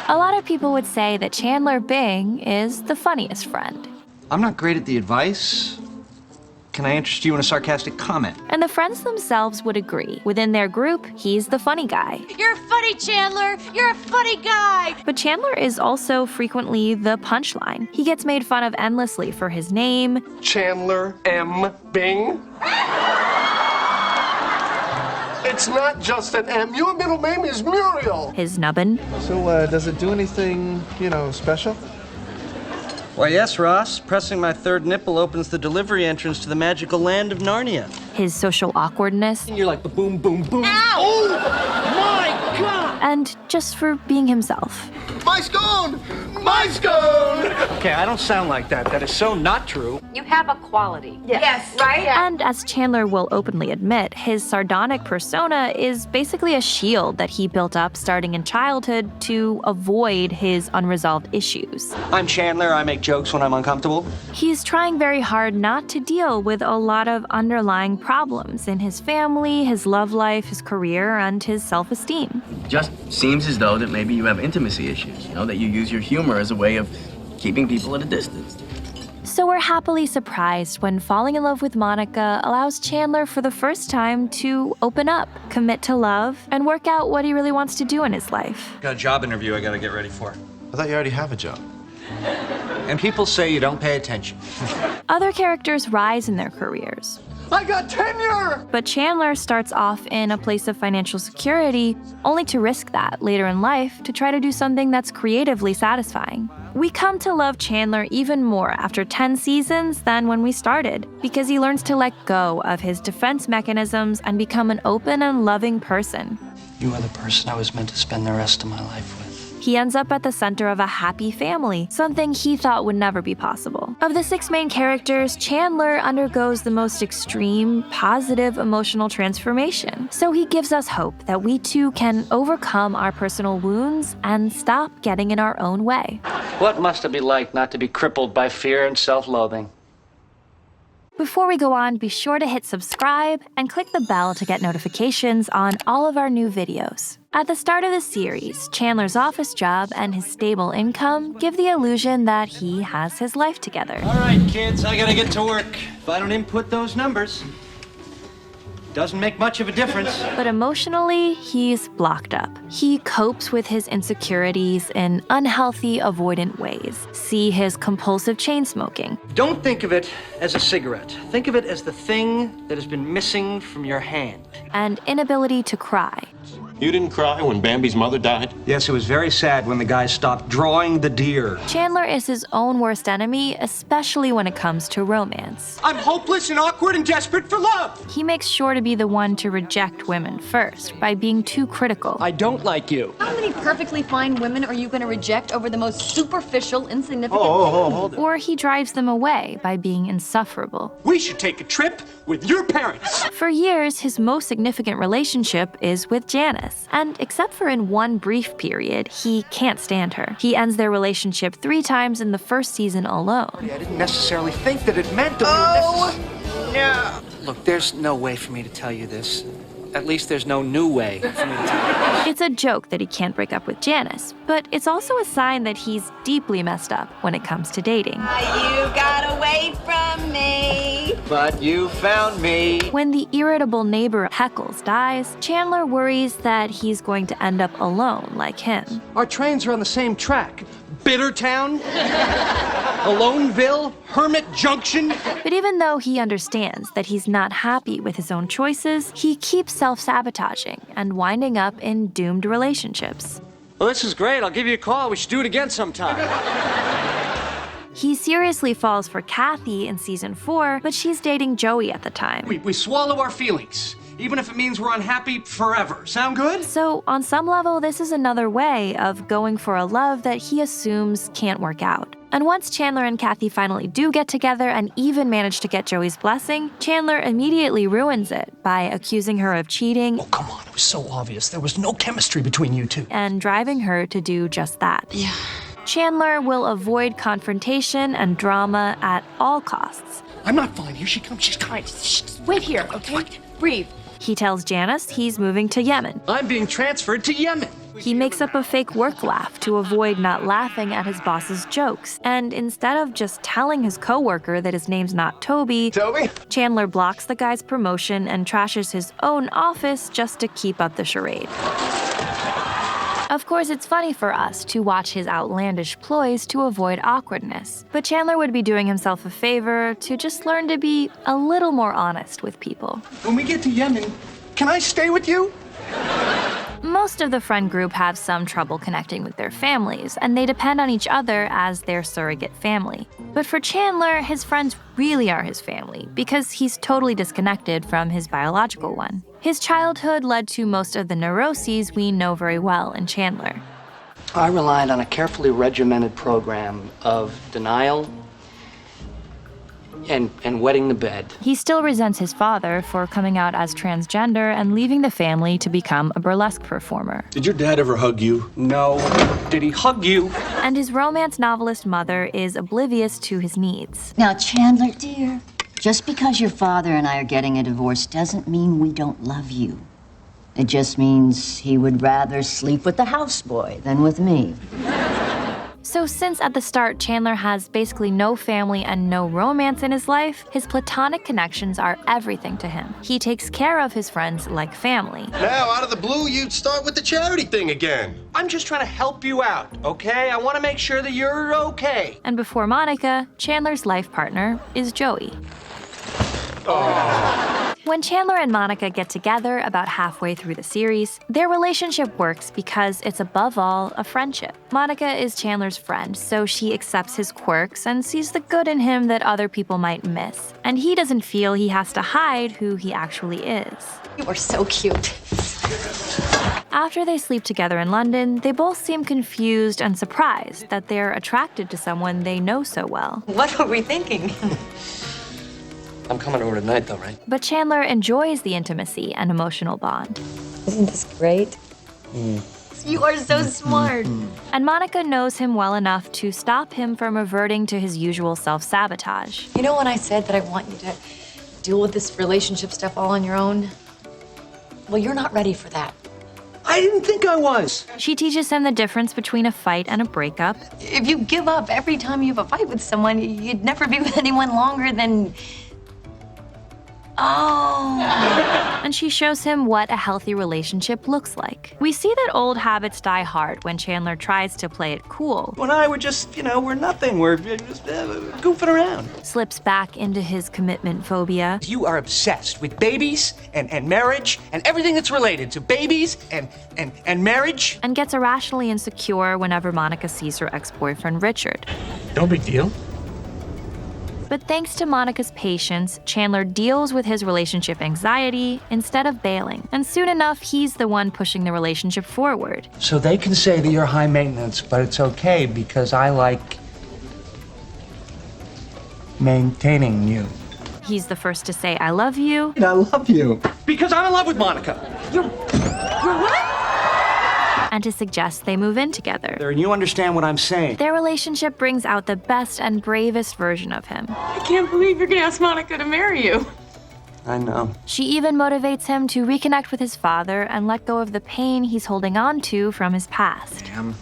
A lot of people would say that Chandler Bing is the funniest friend. I'm not great at the advice. Can I interest you in a sarcastic comment? And the friends themselves would agree. Within their group, he's the funny guy. You're funny, Chandler! You're a funny guy! But Chandler is also frequently the punchline. He gets made fun of endlessly for his name, Chandler M. Bing. It's not just an M. Your middle name is Muriel. his nubbin, So, does it do anything, special? Why, yes, Ross. Pressing my third nipple opens the delivery entrance to the magical land of Narnia. his social awkwardness, You're like the boom, boom, boom. Ow! Oh, my God! and just for being himself. My scone! My scone! Okay, I don't sound like that. That is so not true. You have a quality. Yes, right? And as Chandler will openly admit, his sardonic persona is basically a shield that he built up starting in childhood to avoid his unresolved issues. I'm Chandler. I make jokes when I'm uncomfortable. He's trying very hard not to deal with a lot of underlying problems in his family, his love life, his career, and his self-esteem. Just seems as though that maybe you have intimacy issues, that you use your humor as a way of keeping people at a distance. So we're happily surprised when falling in love with Monica allows Chandler for the first time to open up, commit to love, and work out what he really wants to do in his life. Got a job interview I gotta get ready for. I thought you already have a job. And people say you don't pay attention. Other characters rise in their careers. I got tenure! But Chandler starts off in a place of financial security, only to risk that later in life to try to do something that's creatively satisfying. We come to love Chandler even more after 10 seasons than when we started, because he learns to let go of his defense mechanisms and become an open and loving person. You are the person I was meant to spend the rest of my life with. He ends up at the center of a happy family, something he thought would never be possible. Of the 6 main characters, Chandler undergoes the most extreme, positive emotional transformation. So he gives us hope that we too can overcome our personal wounds and stop getting in our own way. What must it be like not to be crippled by fear and self-loathing? Before we go on, be sure to hit subscribe and click the bell to get notifications on all of our new videos. At the start of the series, Chandler's office job and his stable income give the illusion that he has his life together. All right, kids, I gotta get to work. If I don't input those numbers, doesn't make much of a difference. But emotionally, he's blocked up. He copes with his insecurities in unhealthy, avoidant ways. See his compulsive chain smoking, Don't think of it as a cigarette. Think of it as the thing that has been missing from your hand. and inability to cry. You didn't cry when Bambi's mother died? Yes, it was very sad when the guy stopped drawing the deer. Chandler is his own worst enemy, especially when it comes to romance. I'm hopeless and awkward and desperate for love. He makes sure to be the one to reject women first by being too critical. I don't like you. How many perfectly fine women are you going to reject over the most superficial, insignificant Hold it. Or he drives them away by being insufferable. We should take a trip with your parents. For years, his most significant relationship is with Janice. And except for in one brief period, he can't stand her. He ends their relationship 3 times in the first season alone. I didn't necessarily think that it meant that no. Look, there's no way for me to tell you this. At least there's no new way for me to tell you. It's a joke that he can't break up with Janice, but it's also a sign that he's deeply messed up when it comes to dating. You got away from me. But you found me. When the irritable neighbor Heckles dies, Chandler worries that he's going to end up alone like him. Our trains are on the same track. Bittertown, Aloneville, Hermit Junction. But even though he understands that he's not happy with his own choices, he keeps self-sabotaging and winding up in doomed relationships. Well, this is great. I'll give you a call. We should do it again sometime. He seriously falls for Kathy in season 4, but she's dating Joey at the time. We swallow our feelings, even if it means we're unhappy forever. Sound good? So, on some level, this is another way of going for a love that he assumes can't work out. And once Chandler and Kathy finally do get together and even manage to get Joey's blessing, Chandler immediately ruins it by accusing her of cheating. Oh, come on. It was so obvious. There was no chemistry between you two. And driving her to do just that. Yeah. Chandler will avoid confrontation and drama at all costs. I'm not fine. Here she comes. She's coming. Wait here, okay? Breathe. He tells Janice he's moving to Yemen. I'm being transferred to Yemen. He makes up a fake work laugh to avoid not laughing at his boss's jokes. And instead of just telling his coworker that his name's not Toby, Chandler blocks the guy's promotion and trashes his own office just to keep up the charade. Of course, it's funny for us to watch his outlandish ploys to avoid awkwardness, but Chandler would be doing himself a favor to just learn to be a little more honest with people. When we get to Yemen, can I stay with you? Most of the friend group have some trouble connecting with their families, and they depend on each other as their surrogate family. But for Chandler, his friends really are his family because he's totally disconnected from his biological one. His childhood led to most of the neuroses we know very well in Chandler. I relied on a carefully regimented program of denial and wetting the bed. He still resents his father for coming out as transgender and leaving the family to become a burlesque performer. Did your dad ever hug you? No. Did he hug you? And his romance novelist mother is oblivious to his needs. Now, Chandler, dear, just because your father and I are getting a divorce doesn't mean we don't love you. It just means he would rather sleep with the houseboy than with me. So since at the start Chandler has basically no family and no romance in his life, his platonic connections are everything to him. He takes care of his friends like family. Now, out of the blue, you'd start with the charity thing again. I'm just trying to help you out, okay? I want to make sure that you're okay. And before Monica, Chandler's life partner is Joey. When Chandler and Monica get together about halfway through the series, their relationship works because it's above all a friendship. Monica is Chandler's friend, so she accepts his quirks and sees the good in him that other people might miss. And he doesn't feel he has to hide who he actually is. You are so cute. After they sleep together in London, they both seem confused and surprised that they're attracted to someone they know so well. What were we thinking? I'm coming over tonight, though, right? But Chandler enjoys the intimacy and emotional bond. Isn't this great? You are so smart. And Monica knows him well enough to stop him from reverting to his usual self-sabotage. You know when I said that I want you to deal with this relationship stuff all on your own? Well, you're not ready for that. I didn't think I was. She teaches him the difference between a fight and a breakup. If you give up every time you have a fight with someone, you'd never be with anyone longer than... Oh. And she shows him what a healthy relationship looks like. We see that old habits die hard when Chandler tries to play it cool. You and I were just, we're nothing. We're just goofing around. Slips back into his commitment phobia. You are obsessed with babies and marriage and everything that's related to babies and marriage. And gets irrationally insecure whenever Monica sees her ex-boyfriend Richard. No big deal. But thanks to Monica's patience, Chandler deals with his relationship anxiety instead of bailing. And soon enough, he's the one pushing the relationship forward. So they can say that you're high maintenance, but it's okay because I like maintaining you. He's the first to say, I love you. I love you. Because I'm in love with Monica. You're what? And to suggest they move in together. And you understand what I'm saying. Their relationship brings out the best and bravest version of him. I can't believe you're gonna ask Monica to marry you. I know. She even motivates him to reconnect with his father and let go of the pain he's holding on to from his past. Damn.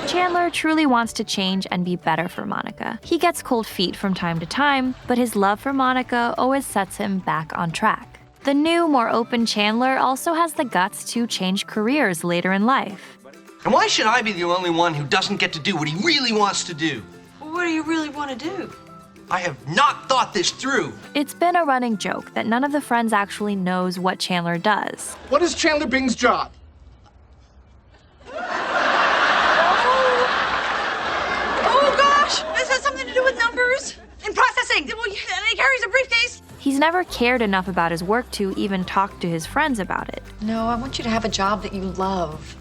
Chandler truly wants to change and be better for Monica. He gets cold feet from time to time, but his love for Monica always sets him back on track. The new, more open Chandler also has the guts to change careers later in life. And why should I be the only one who doesn't get to do what he really wants to do? What do you really want to do? I have not thought this through. It's been a running joke that none of the friends actually knows what Chandler does. What is Chandler Bing's job? Oh gosh! This has something to do with numbers and processing. Well, and he carries a briefcase. He's never cared enough about his work to even talk to his friends about it. No, I want you to have a job that you love,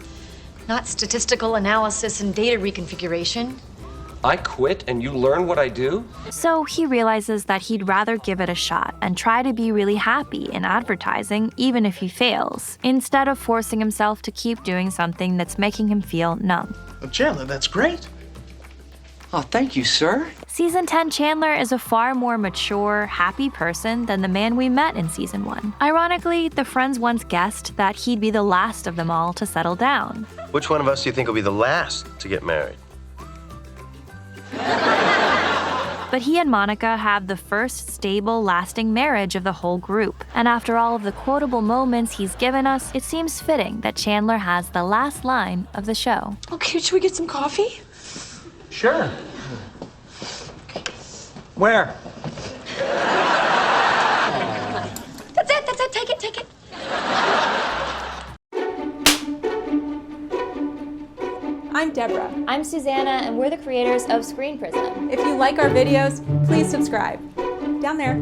not statistical analysis and data reconfiguration. I quit and you learn what I do? So he realizes that he'd rather give it a shot and try to be really happy in advertising, even if he fails, instead of forcing himself to keep doing something that's making him feel numb. Well, Chandler, that's great. Oh, thank you, sir. Season 10 Chandler is a far more mature, happy person than the man we met in Season 1. Ironically, the friends once guessed that he'd be the last of them all to settle down. Which one of us do you think will be the last to get married? But he and Monica have the first stable, lasting marriage of the whole group. And after all of the quotable moments he's given us, it seems fitting that Chandler has the last line of the show. Okay, should we get some coffee? Sure. Where? That's it, take it. I'm Deborah. I'm Susanna, and we're the creators of Screen Prism. If you like our videos, please subscribe. Down there.